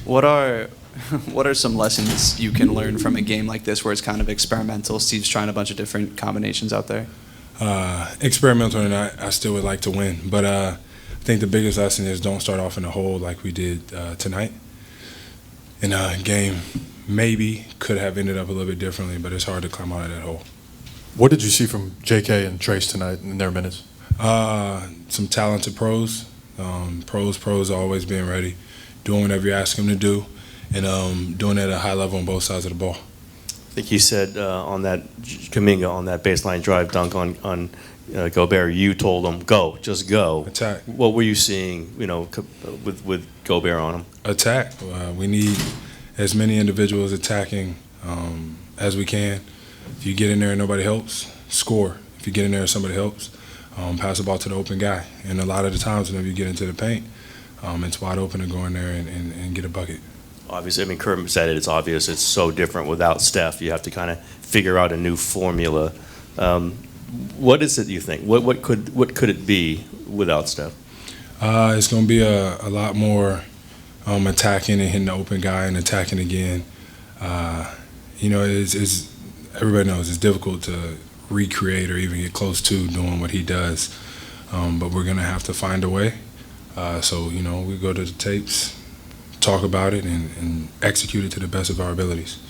What are what are some lessons you can learn from a game like this where it's kind of experimental? Steve's trying a bunch of different combinations out there. Experimental or not, I still would like to win. But I think the biggest lesson is don't start off in a hole like we did tonight. And game maybe could have ended up a little bit differently, but it's hard to climb out of that hole. What did you see from JK and Trace tonight in their minutes? Some talented pros. Pros always being ready, doing whatever you ask them to do, and doing it at a high level on both sides of the ball. I think you said on that Kuminga on that baseline drive dunk on Gobert, you told him go, just go. Attack. What were you seeing, with Gobert on him? Attack. We need as many individuals attacking as we can. If you get in there and nobody helps, score. If you get in there and somebody helps, pass the ball to the open guy. And a lot of the times whenever you get into the paint, it's wide open to go in there and get a bucket. Obviously, I mean, Kerm said it, it's obvious it's so different without Steph. You have to kind of figure out a new formula. What is it you think? What could it be without Steph? It's going to be a lot more attacking and hitting the open guy and attacking again. It's everybody knows it's difficult to recreate or even get close to doing what he does, but we're going to have to find a way. So we go to the tapes, talk about it, and execute it to the best of our abilities.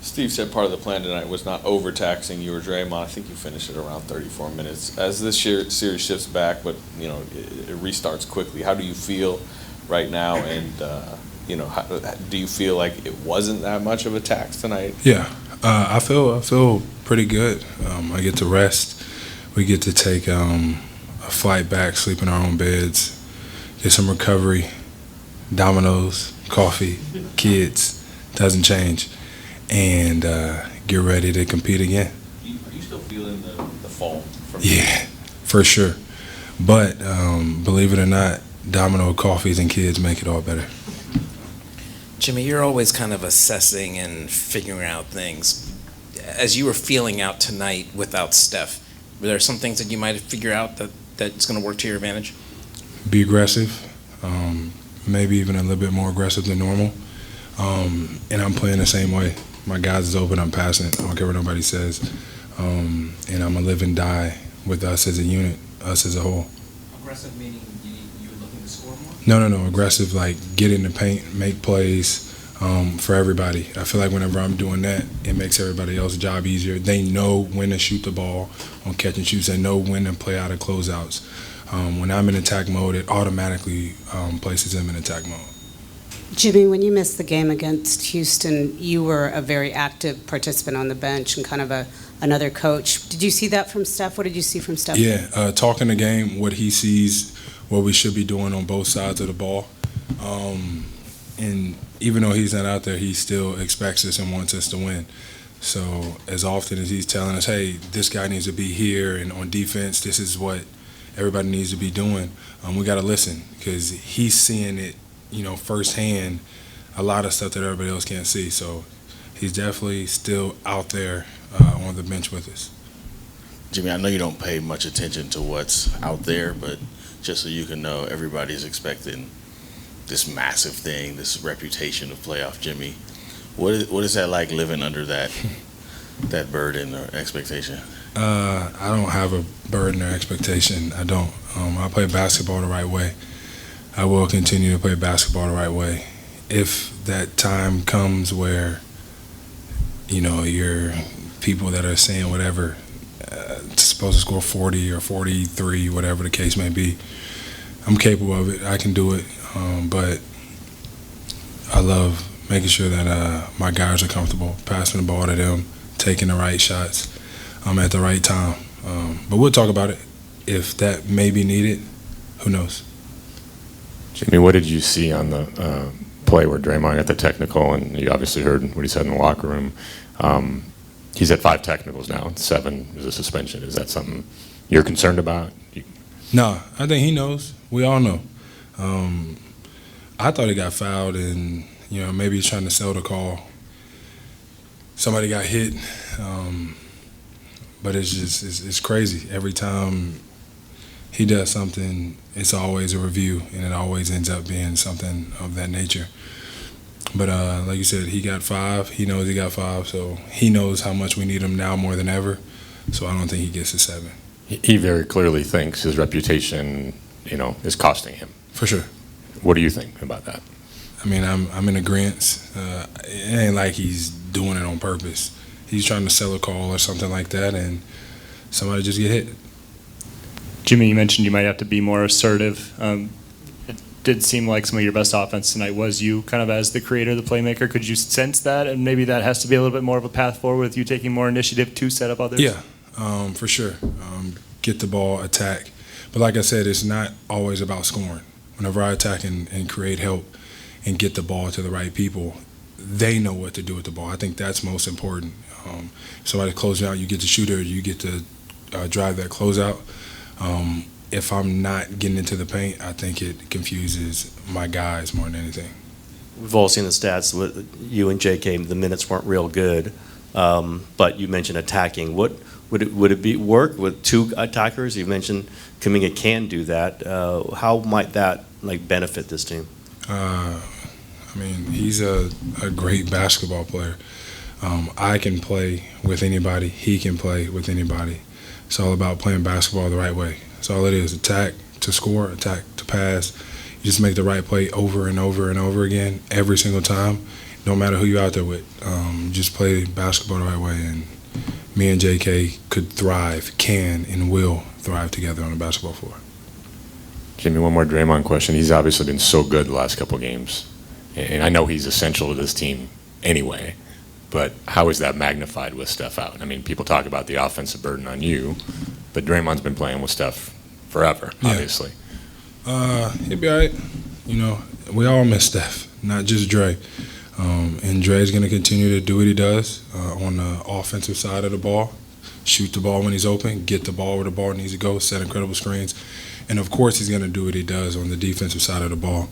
Steve said part of the plan tonight was not overtaxing you or Draymond. I think you finished at around 34 minutes. As this series shifts back, but it restarts quickly. How do you feel right now? And do you feel like it wasn't that much of a tax tonight? Yeah, I feel pretty good. I get to rest. We get to take a flight back, sleep in our own beds, get some recovery, dominoes, coffee, kids. Doesn't change. And get ready to compete again. Are you still feeling the fall? Yeah, for sure. But believe it or not, domino, coffees, and kids make it all better. Jimmy, you're always kind of assessing and figuring out things. As you were feeling out tonight without Steph, were there some things that you might figure out that's going to work to your advantage? Be aggressive, maybe even a little bit more aggressive than normal. And I'm playing the same way. My guys is open, I'm passing it. I don't care what nobody says. And I'm a live and die with us as a unit, us as a whole. Aggressive meaning you're looking to score more? No. Aggressive, like get in the paint, make plays for everybody. I feel like whenever I'm doing that, it makes everybody else's job easier. They know when to shoot the ball on catch and shoots. They know when to play out of closeouts. When I'm in attack mode, it automatically places them in attack mode. Jimmy, when you missed the game against Houston, you were a very active participant on the bench and kind of another coach. Did you see that from Steph? What did you see from Steph? Yeah, talking the game, what he sees, what we should be doing on both sides of the ball. And even though he's not out there, he still expects us and wants us to win. So as often as he's telling us, hey, this guy needs to be here, and on defense, this is what everybody needs to be doing, we got to listen because he's seeing it, firsthand, a lot of stuff that everybody else can't see. So he's definitely still out there on the bench with us. Jimmy, I know you don't pay much attention to what's out there, but just so you can know, everybody's expecting this massive thing, this reputation of playoff Jimmy. What is that like living under that burden or expectation? I don't have a burden or expectation. I don't. I play basketball the right way. I will continue to play basketball the right way. If that time comes where, you're people that are saying whatever, supposed to score 40 or 43, whatever the case may be, I'm capable of it. I can do it. But I love making sure that my guys are comfortable, passing the ball to them, taking the right shots at the right time. But we'll talk about it. If that may be needed, who knows? Jimmy, what did you see on the play where Draymond got the technical, and you obviously heard what he said in the locker room? He's at 5 technicals now, and 7 is a suspension. Is that something you're concerned about? No, I think he knows. We all know. I thought he got fouled, and maybe he's trying to sell the call. Somebody got hit, but it's crazy. Every time he does something, it's always a review, and it always ends up being something of that nature. But like you said, he got 5. He knows he got 5, so he knows how much we need him now more than ever. So I don't think he gets a 7. He very clearly thinks his reputation, is costing him. For sure. What do you think about that? I mean, I'm in agreement. It ain't like he's doing it on purpose. He's trying to sell a call or something like that, and somebody just get hit. Jimmy, you mentioned you might have to be more assertive. It did seem like some of your best offense tonight was you kind of as the creator, the playmaker. Could you sense that? And maybe that has to be a little bit more of a path forward with you taking more initiative to set up others? Yeah, for sure. Get the ball, attack. But like I said, it's not always about scoring. Whenever I attack and create help and get the ball to the right people, they know what to do with the ball. I think that's most important. If somebody's closing out, you get to shoot it, or you get to drive that closeout. If I'm not getting into the paint, I think it confuses my guys more than anything. We've all seen the stats with you and JK. The minutes weren't real good, but you mentioned attacking. What would it be work with 2 attackers? You mentioned Kuminga can do that. How might that benefit this team? I mean, he's a great basketball player. I can play with anybody. He can play with anybody. It's all about playing basketball the right way. That's all it is. Attack to score, attack to pass. You just make the right play over and over and over again every single time, no matter who you're out there with. Just play basketball the right way, and me and JK could thrive, can and will thrive together on the basketball floor. Jimmy, one more Draymond question. He's obviously been so good the last couple of games, and I know he's essential to this team anyway, but how is that magnified with Steph out? I mean, people talk about the offensive burden on you, but Draymond's been playing with Steph forever, obviously. He'll be all right. We all miss Steph, not just Dre. And Dre's going to continue to do what he does on the offensive side of the ball, shoot the ball when he's open, get the ball where the ball needs to go, set incredible screens. And, of course, he's going to do what he does on the defensive side of the ball,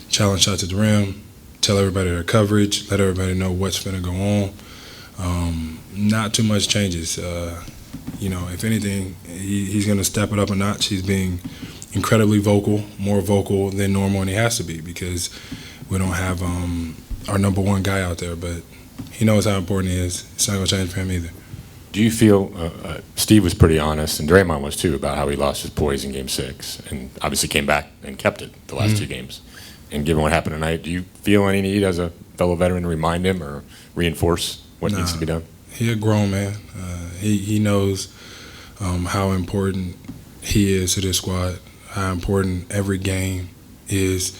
challenge shots at the rim, tell everybody their coverage, let everybody know what's going to go on. Not too much changes. If anything, he's going to step it up a notch. He's being incredibly vocal, more vocal than normal, and he has to be because we don't have our number 1 guy out there. But he knows how important he is. It's not going to change for him either. Do you feel Steve was pretty honest, and Draymond was too, about how he lost his poise in Game 6, and obviously came back and kept it the last 2 games? And given what happened tonight, do you feel any need as a fellow veteran to remind him or reinforce what needs to be done? He's a grown man. He knows how important he is to this squad, how important every game is,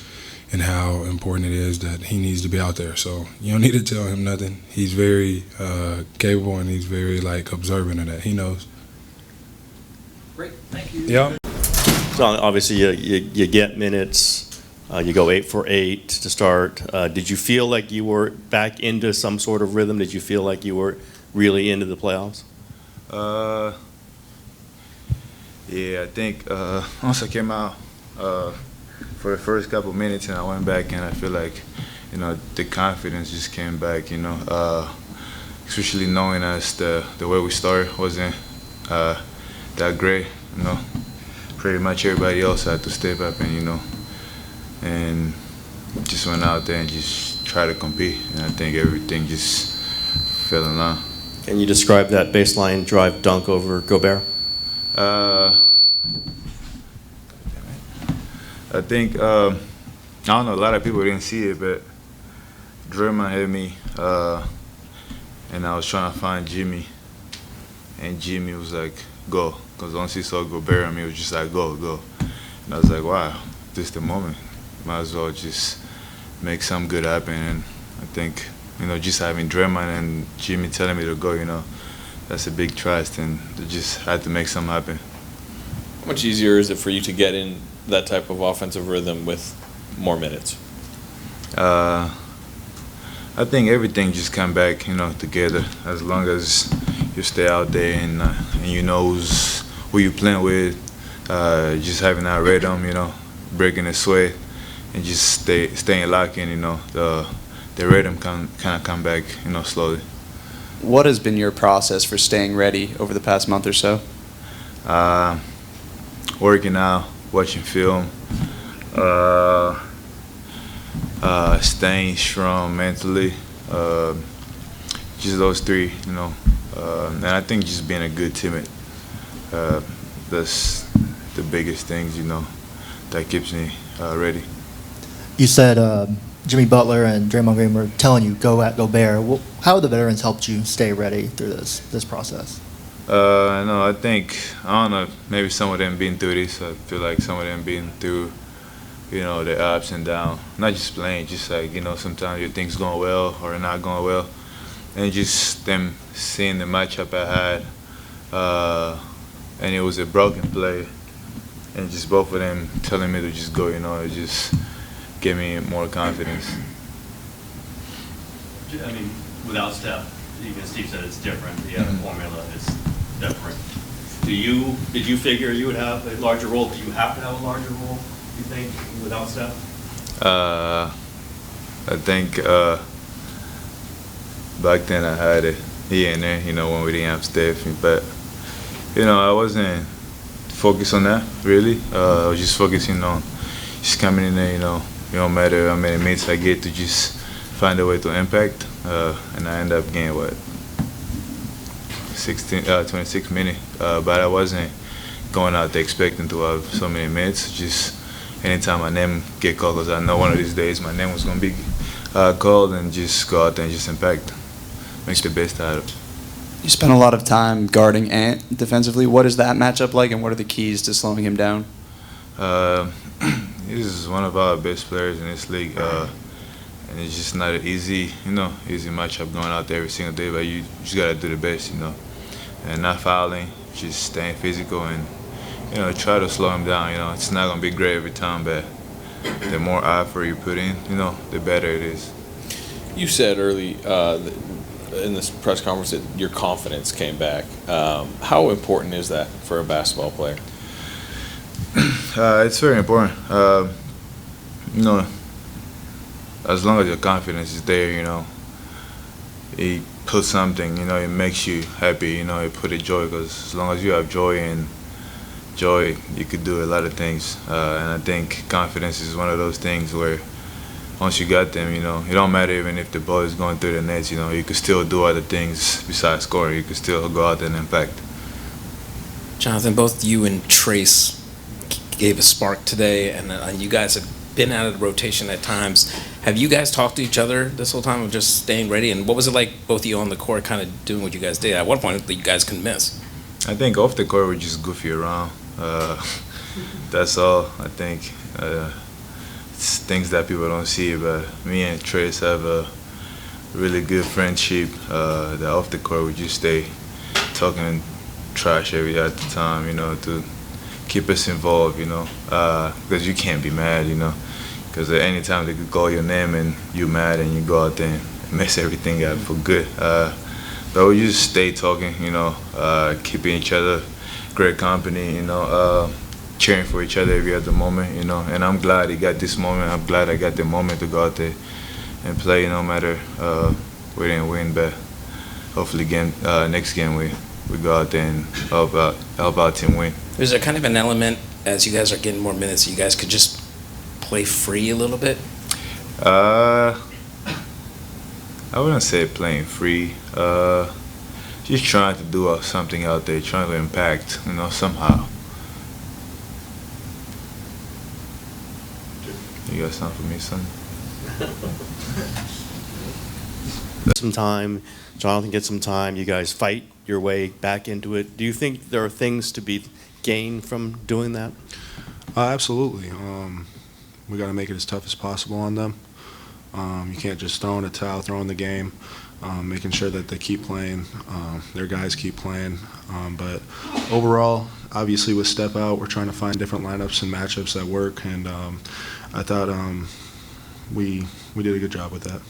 and how important it is that he needs to be out there. So you don't need to tell him nothing. He's very capable, and he's very observant of that. He knows. Great, thank you. Yeah. So obviously you get minutes. You go 8 for 8 to start. Did you feel like you were back into some sort of rhythm? Did you feel like you were really into the playoffs? Yeah, I think once I came out for the first couple of minutes and I went back, and I feel like, the confidence just came back, especially knowing us the way we started wasn't that great, Pretty much everybody else had to step up and just went out there and just tried to compete, and I think everything just fell in line. Can you describe that baseline drive dunk over Gobert? I think, I don't know, a lot of people didn't see it, but Draymond hit me, and I was trying to find Jimmy, and Jimmy was like, go, because once he saw Gobert, he was just like, go, go. And I was like, wow, this is the moment. Might as well just make something good happen, and I think, just having Draymond and Jimmy telling me to go, that's a big trust, and they just had to make something happen. How much easier is it for you to get in that type of offensive rhythm with more minutes? I think everything just come back, together. As long as you stay out there and you know who you playing with, just having that rhythm, breaking the sweat, and just staying locked in, the rhythm kind of come back, slowly. What has been your process for staying ready over the past month or so? Working out, watching film. staying strong mentally. Just those three, you know. And I think just being a good teammate. That's the biggest things, you know, that keeps me ready. You said Jimmy Butler and Draymond Green were telling you, go at Gobert. Well, how have the veterans helped you stay ready through this process? No, I think, I don't know, maybe some of them been through this. I feel like some of them been through, you know, the ups and downs. Not just playing, just like, you know, sometimes your things going well or not going well. And just them seeing the matchup I had, and it was a broken play, and just both of them telling me to just go, you know, it just gave me more confidence. I mean, without Steph, even Steve said it's different. The other formula is different. Did you figure you would have a larger role? Do you have to have a larger role, you think, without Steph? I think back then I had it here and there, you know, when we didn't have Steph. But, you know, I wasn't focused on that, really. I was just focusing on just coming in there, you know, it don't matter how many minutes I get to just find a way to impact. And I ended up getting, 26 minutes. But I wasn't going out there expecting to have so many minutes. Just anytime my name get called, because I know one of these days my name was going to be called, and just go out there and just impact. Make the best out of it. You spent a lot of time guarding Ant defensively. What is that matchup like, and what are the keys to slowing him down? He's one of our best players in this league, and it's just not an easy matchup going out there every single day. But you just gotta do the best, you know, and not fouling, just staying physical, and you know, try to slow him down. You know, it's not gonna be great every time, but the more effort you put in, you know, the better it is. You said early in this press conference that your confidence came back. How important is that for a basketball player? It's very important. You know, as long as your confidence is there, you know, it puts something, you know, it makes you happy, you know, it put a joy, because as long as you have joy, you could do a lot of things. And I think confidence is one of those things where once you got them, you know, it don't matter even if the ball is going through the nets, you know, you could still do other things besides scoring. You could still go out there and impact. Jonathan, both you and Trace gave a spark today, and you guys have been out of the rotation at times. Have you guys talked to each other this whole time of just staying ready? And what was it like, both of you on the court, kind of doing what you guys did? At one point, you guys couldn't miss. I think off the court, we're just goofy around. That's all, I think. It's things that people don't see, but me and Trace have a really good friendship. That off the court, we just stay talking trash every other time, you know, to keep us involved, you know, because you can't be mad, you know, because at any time they could call your name and you're mad and you go out there and mess everything up for good. But we just stay talking, you know, keeping each other great company, you know, cheering for each other every other moment, you know, and I'm glad he got this moment. I'm glad I got the moment to go out there and play, no matter we didn't win, but hopefully next game we go out there and help our team win. Is there kind of an element, as you guys are getting more minutes, you guys could just play free a little bit? I wouldn't say playing free. Just trying to do something out there, trying to impact, you know, somehow. You got something for me, son? Some time, Jonathan gets some time, you guys fight your way back into it. Do you think there are things to be gained from doing that? Absolutely. We got to make it as tough as possible on them. You can't just throw in a towel, throw in the game, making sure that they keep playing, their guys keep playing. But overall, obviously with Steph out, we're trying to find different lineups and matchups that work, and I thought we did a good job with that.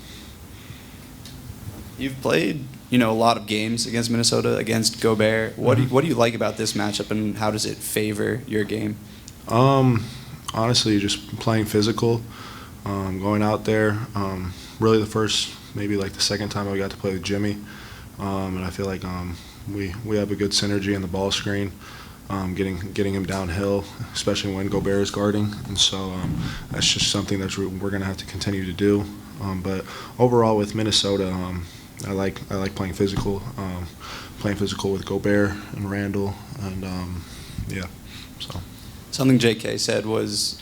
You've played, you know, a lot of games against Minnesota, against Gobert. What do you like about this matchup, and how does it favor your game? Honestly, just playing physical, going out there. Really, maybe the second time I got to play with Jimmy, and I feel like we have a good synergy in the ball screen. getting him downhill, especially when Gobert is guarding. And so that's just something that we're going to have to continue to do. But overall, with Minnesota, I like playing physical with Gobert and Randall, and yeah. So Something JK said was,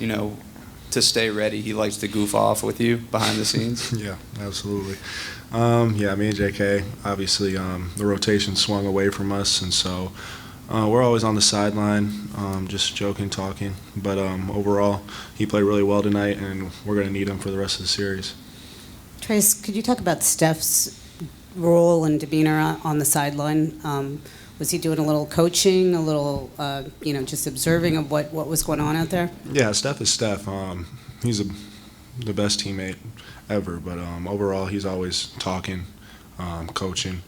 to stay ready, he likes to goof off with you behind the scenes. yeah, absolutely. Yeah, me and JK, obviously, the rotation swung away from us, and so we're always on the sideline, just joking, talking. But overall, he played really well tonight, and we're going to need him for the rest of the series. Trace, could you talk about Steph's role and demeanor on the sideline? Was he doing a little coaching, a little, just observing of what was going on out there? Yeah, Steph is Steph. He's the best teammate ever, but overall he's always talking, coaching,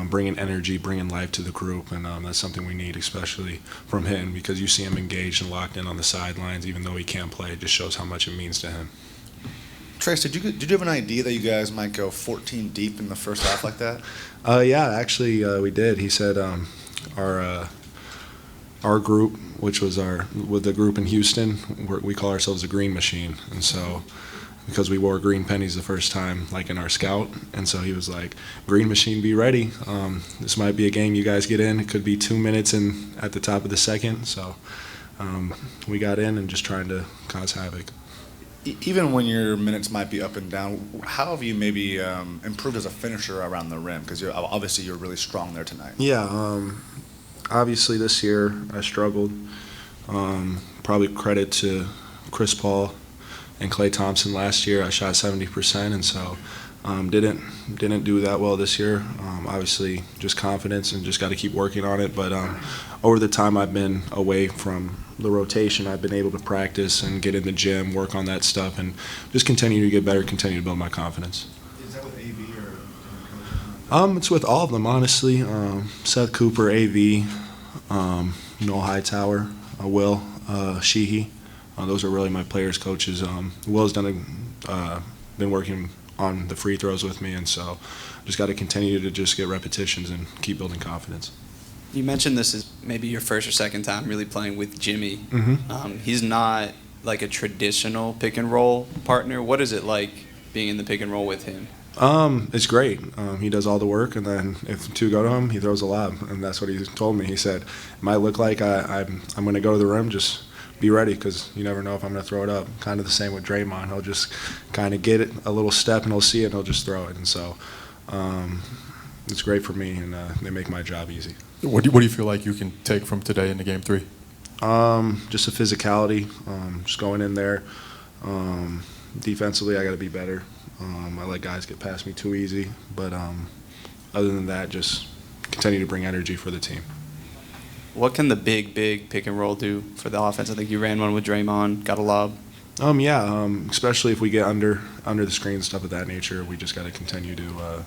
bringing energy, bringing life to the group, and that's something we need, especially from him, because you see him engaged and locked in on the sidelines, even though he can't play. It just shows how much it means to him. Trace, did you have an idea that you guys might go 14 deep in the first half like that? Yeah, actually, we did. He said our group, which was with the group in Houston, we call ourselves a green machine, and so because we wore green pennies the first time, like in our scout, and so he was like, "Green machine, be ready. This might be a game you guys get in. It could be 2 minutes in at the top of the second." So we got in and just trying to cause havoc. Even when your minutes might be up and down, how have you maybe improved as a finisher around the rim? Because obviously you're really strong there tonight. Yeah, obviously this year I struggled. Probably credit to Chris Paul and Klay Thompson last year. I shot 70%, and so didn't do that well this year. Obviously, just confidence and just got to keep working on it. But over the time I've been away from the rotation, I've been able to practice and get in the gym, work on that stuff, and just continue to get better, continue to build my confidence. Is that with AV or? It's with all of them, honestly. Seth Cooper, AV, Noel Hightower, Will, Sheehy. Those are really my players' coaches. Will's been working on the free throws with me, and so just got to continue to just get repetitions and keep building confidence. You mentioned this is maybe your first or second time really playing with Jimmy. Mm-hmm. He's not like a traditional pick and roll partner. What is it like being in the pick and roll with him? It's great. He does all the work, and then if two go to him, he throws a lob, and that's what he told me. He said, "It might look like I'm going to go to the rim, just be ready, because you never know if I'm going to throw it up." Kind of the same with Draymond. He'll just kind of get it a little step, and he'll see it, and he'll just throw it. And so it's great for me, and they make my job easy. What do you feel like you can take from today into Game 3? Just a physicality, just going in there. Defensively, I got to be better. I let guys get past me too easy, but other than that, just continue to bring energy for the team. What can the big pick and roll do for the offense? I think you ran one with Draymond, got a lob. Especially if we get under the screen and stuff of that nature, we just got to continue to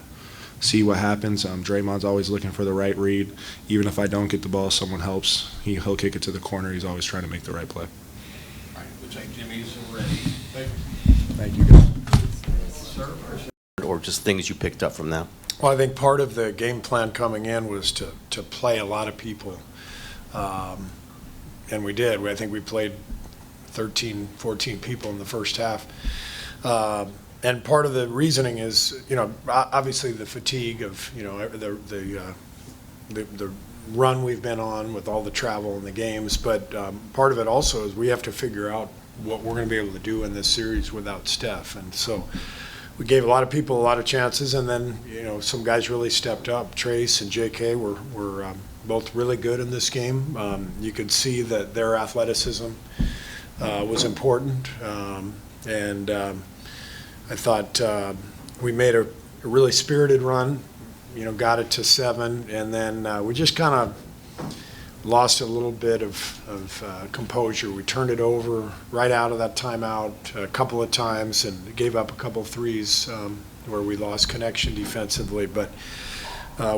see what happens. Draymond's always looking for the right read. Even if I don't get the ball, someone helps. He'll kick it to the corner. He's always trying to make the right play. All right, looks like Jimmy's ready. Thank you, guys. Or just things you picked up from that? Well, I think part of the game plan coming in was to play a lot of people. And we did. I think we played 13, 14 people in the first half. And part of the reasoning is, obviously the fatigue of, the run we've been on with all the travel and the games. But part of it also is we have to figure out what we're going to be able to do in this series without Steph. And so we gave a lot of people a lot of chances, and then, some guys really stepped up. Trace and JK were both really good in this game. You could see that their athleticism was important. And I thought we made a really spirited run, got it to 7, and then we just kind of lost a little bit of composure. We turned it over right out of that timeout a couple of times and gave up a couple of threes where we lost connection defensively. But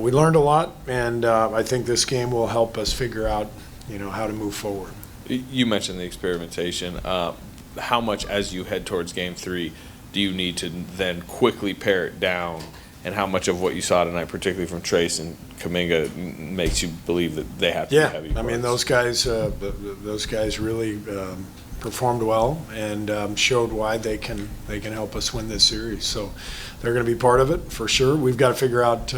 we learned a lot, and I think this game will help us figure out, how to move forward. You mentioned the experimentation. How much, as you head towards Game 3, do you need to then quickly pare it down and how much of what you saw tonight, particularly from Trace and Kuminga, makes you believe that they have to be heavy. I mean, those guys really performed well and showed why they can help us win this series. So they're going to be part of it for sure. We've got to figure out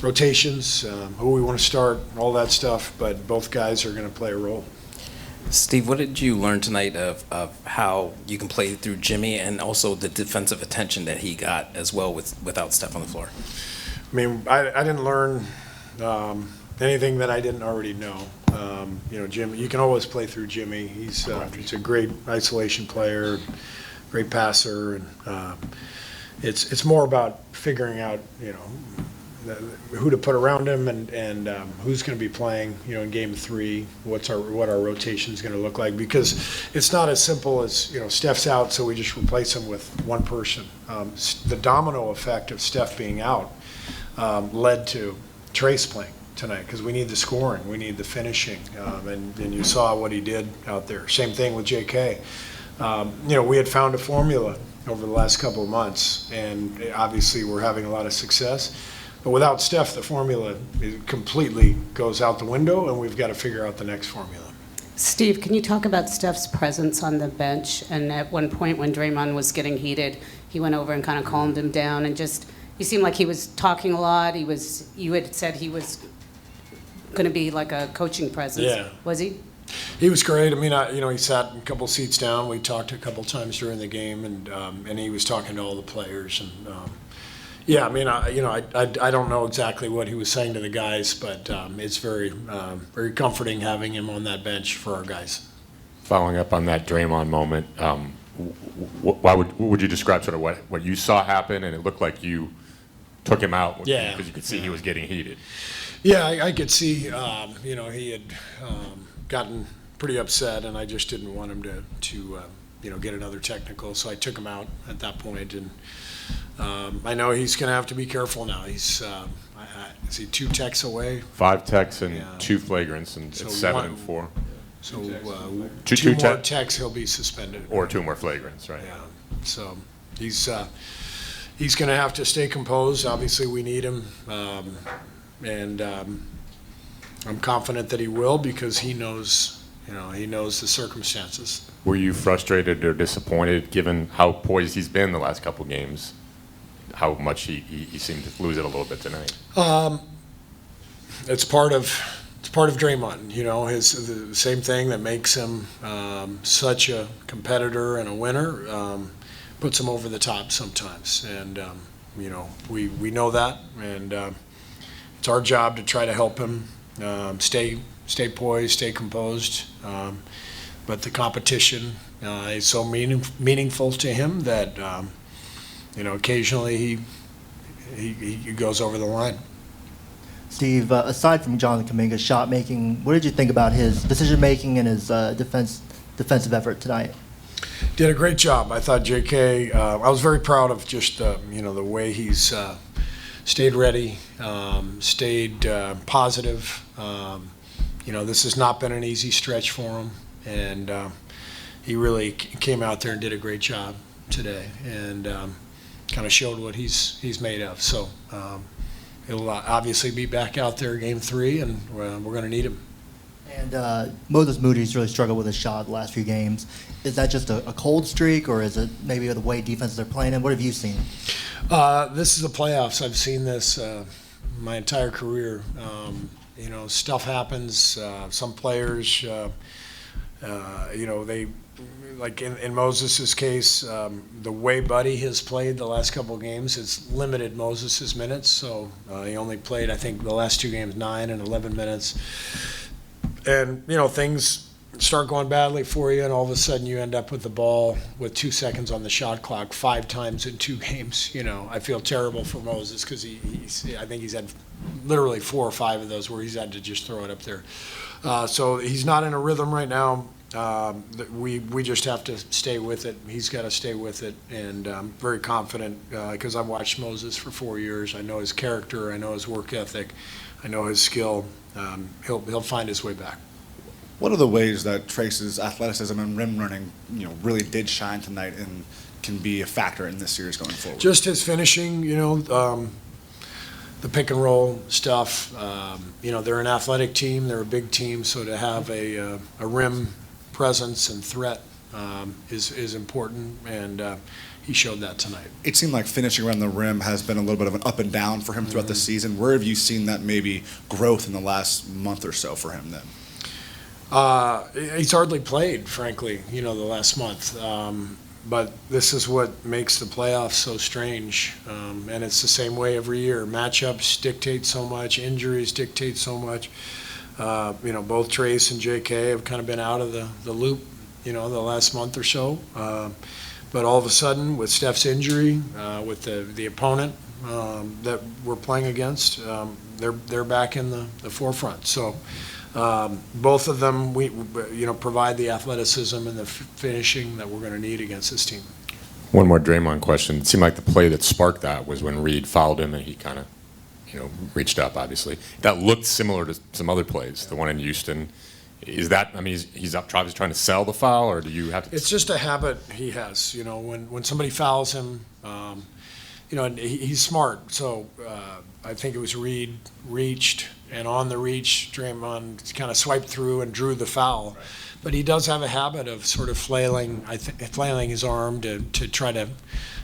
rotations, who we want to start, all that stuff. But both guys are going to play a role. Steve, what did you learn tonight of how you can play through Jimmy and also the defensive attention that he got as well without Steph on the floor? I mean, I didn't learn anything that I didn't already know. Jimmy, you can always play through Jimmy. He's a great isolation player, great passer, and it's more about figuring out, who to put around him and who's going to be playing, in Game 3. What our rotation is going to look like, because it's not as simple as Steph's out, so we just replace him with one person. The domino effect of Steph being out led to Trace playing tonight, because we need the scoring, we need the finishing, and you saw what he did out there. Same thing with JK. We had found a formula over the last couple of months, and obviously we're having a lot of success. But without Steph, the formula completely goes out the window, and we've got to figure out the next formula. Steve, can you talk about Steph's presence on the bench? And at one point when Draymond was getting heated, he went over and kind of calmed him down, and he seemed like he was talking a lot. You had said he was going to be like a coaching presence. Yeah. Was he? He was great. I mean, he sat a couple seats down. We talked a couple times during the game, and he was talking to all the players. And yeah, I mean, I don't know exactly what he was saying to the guys, but it's very comforting having him on that bench for our guys. Following up on that Draymond moment, what would you describe sort of what you saw happen, and it looked like you took him out because you could see he was getting heated? Yeah, I could see, he had gotten pretty upset, and I just didn't want him to get another technical, so I took him out at that point. And I know he's going to have to be careful now. He's is he 2 techs away? 5 techs and 2 flagrants, and So it's 7 and 4. So two more techs, he'll be suspended. Or 2 more flagrants, right? Yeah. So he's going to have to stay composed. Obviously, we need him, and I'm confident that he will, because he knows the circumstances. Were you frustrated or disappointed, given how poised he's been the last couple games, how much he seemed to lose it a little bit tonight? It's part of Draymond. The same thing that makes him such a competitor and a winner puts him over the top sometimes, and we know that, and it's our job to try to help him stay poised, stay composed. But the competition is so meaningful to him that occasionally he goes over the line. Steve, aside from Jonathan Kuminga's shot making, what did you think about his decision making and his defensive effort tonight? Did a great job. I thought JK. I was very proud of just the way he's stayed ready, stayed positive. This has not been an easy stretch for him, and he really came out there and did a great job today, and kind of showed what he's made of. So he'll obviously be back out there Game 3, and we're going to need him. And Moses Moody's really struggled with his shot the last few games. Is that just a cold streak, or is it maybe the way defenses are playing? And what have you seen? This is the playoffs. I've seen this my entire career. Stuff happens. Some players, they, like in Moses' case, the way Buddy has played the last couple of games has limited Moses' minutes. So he only played, I think, the last 2 games 9 and 11 minutes. And, things start going badly for you, and all of a sudden you end up with the ball with 2 seconds on the shot clock 5 times in 2 games. I feel terrible for Moses, because I think he's had literally 4 or 5 of those where he's had to just throw it up there. So he's not in a rhythm right now. We just have to stay with it. He's got to stay with it, and I'm very confident, because I've watched Moses for 4 years. I know his character. I know his work ethic. I know his skill. He'll find his way back. What are the ways that Trace's athleticism and rim running, really did shine tonight in can be a factor in this series going forward? Just his finishing, the pick and roll stuff. They're an athletic team. They're a big team, so to have a rim presence and threat is important, and he showed that tonight. It seemed like finishing around the rim has been a little bit of an up and down for him throughout the season. Where have you seen that maybe growth in the last month or so for him then? He's hardly played, frankly, the last month. But this is what makes the playoffs so strange. And it's the same way every year. Matchups dictate so much. Injuries dictate so much. Both Trace and JK have kind of been out of the loop, the last month or so. But all of a sudden, with Steph's injury, with the opponent that we're playing against, they're back in the forefront. So both of them, we provide the athleticism and the finishing that we're going to need against this team. One more Draymond question. It seemed like the play that sparked that was when Reed fouled him and he kind of, reached up, obviously. That looked similar to some other plays, the one in Houston. Is that, he's up, Travis trying to sell the foul, or do you have to? It's just a habit he has, when somebody fouls him, and he's smart. So I think it was Reed reached, and on the reach, Draymond kind of swiped through and drew the foul. Right. But he does have a habit of sort of flailing his arm to try to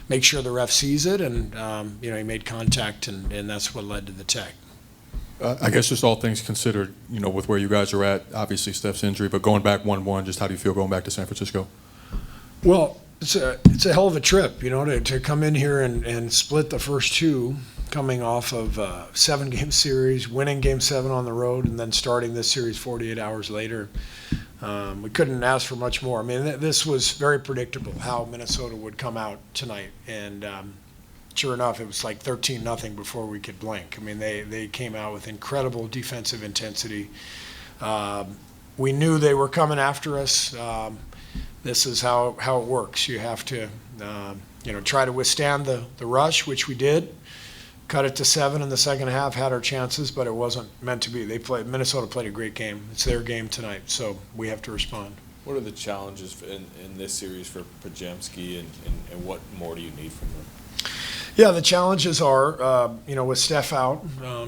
make sure the ref sees it, and he made contact, and that's what led to the tech. I guess just all things considered, with where you guys are at, obviously Steph's injury, but going back 1-1, just how do you feel going back to San Francisco? Well, it's a hell of a trip, to come in here and split the first two, coming off of a 7-game series, winning Game 7 on the road, and then starting this series 48 hours later. We couldn't ask for much more. This was very predictable how Minnesota would come out tonight, and sure enough, it was like 13-0 before we could blink. They came out with incredible defensive intensity. We knew they were coming after us. This is how it works. You have to, try to withstand the rush, which we did. Cut it to 7 in the second half, had our chances, but it wasn't meant to be. Minnesota played a great game. It's their game tonight, so we have to respond. What are the challenges in this series for Podziemski, and what more do you need from them? Yeah, the challenges are, with Steph out,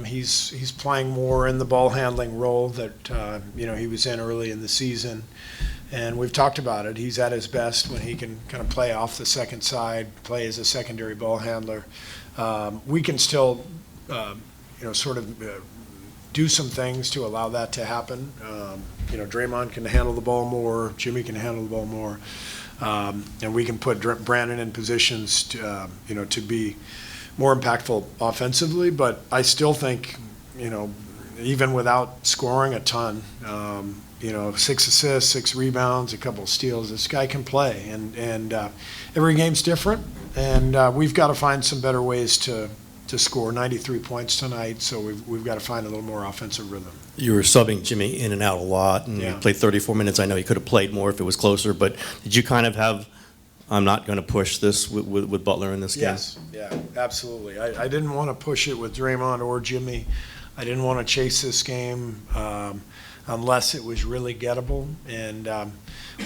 he's playing more in the ball handling role that, he was in early in the season. And we've talked about it. He's at his best when he can kind of play off the second side, play as a secondary ball handler. We can still, do some things to allow that to happen. Draymond can handle the ball more. Jimmy can handle the ball more. And we can put Brandon in positions to be more impactful offensively. But I still think, even without scoring a ton, 6 assists, 6 rebounds, a couple of steals, this guy can play. And every game's different. And we've got to find some better ways to score 93 points tonight. So we've got to find a little more offensive rhythm. You were subbing Jimmy in and out a lot, and Yeah. he played 34 minutes. I know he could have played more if it was closer, but did you kind of have, I'm not going to push this with Butler in this game? Yes, yeah, absolutely. I didn't want to push it with Draymond or Jimmy. I didn't want to chase this game unless it was really gettable. And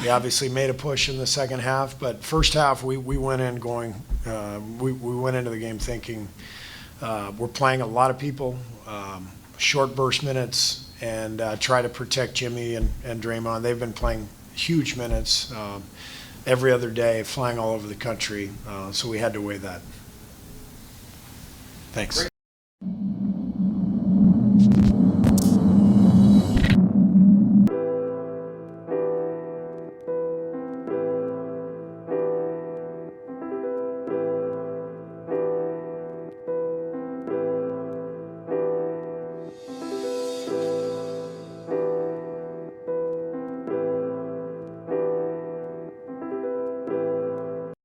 we obviously made a push in the second half, but first half we went in going, we went into the game thinking we're playing a lot of people, short burst minutes, and try to protect Jimmy and Draymond. They've been playing huge minutes every other day, flying all over the country, so we had to weigh that. Thanks.